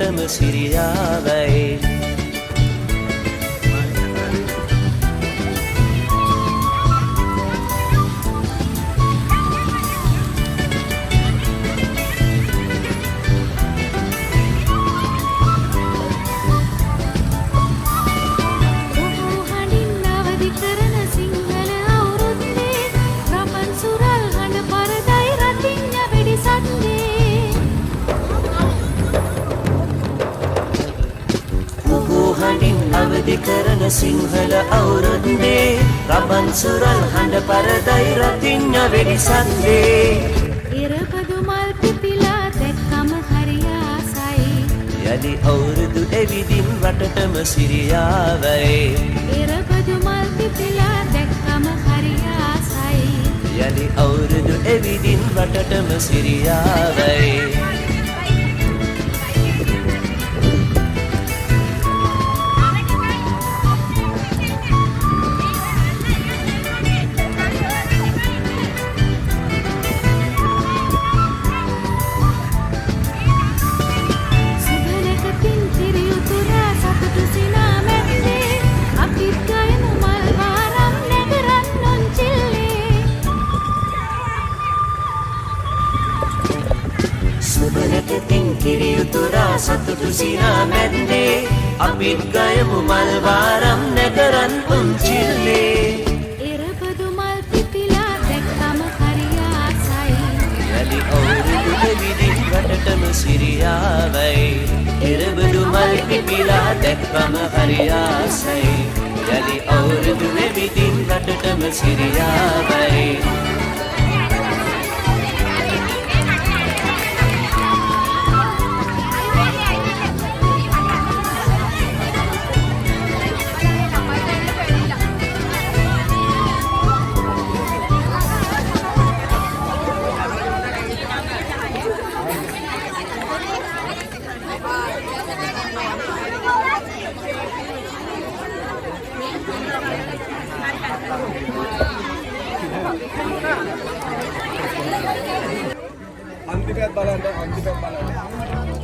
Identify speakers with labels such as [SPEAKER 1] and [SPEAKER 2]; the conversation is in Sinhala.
[SPEAKER 1] රටටම සිරියාවයි අවදි කරන සිංහල අවුරුද්දේ රබන් සුරල් හඬ පරදයි රතිඤ්ඤ වෙඩි සද්දේ
[SPEAKER 2] ඉරපදු මල් පිපිලා දැක්කම හරි ආසයි
[SPEAKER 1] යලි අවුරුදු එවිදින් රටටම සිරියාවයි
[SPEAKER 2] ඉරපදු මල් පිපිලා දැක්කම හරි ආසයි
[SPEAKER 1] යලි අවුරුදු එවිදින් රටටම සිරියාවයි කිරියුතුරා සතුටු සිනා මැද්දේ අපිත් ගයමු මල් වාරම් නැකරන් පුංචිල්ලේ
[SPEAKER 2] ඉරපදු මල් පිපිලා දැක්කම හරි ආසයි
[SPEAKER 1] යලි අවුරුදු දෙවිදින් රටටම සිරියාවයි ඉරපදු මල් පිපිලා දැක්කම හරි ආසයි යලි අවුරුදු දෙවිදින් රටටම සිරියාවයි
[SPEAKER 3] Antipat balanda.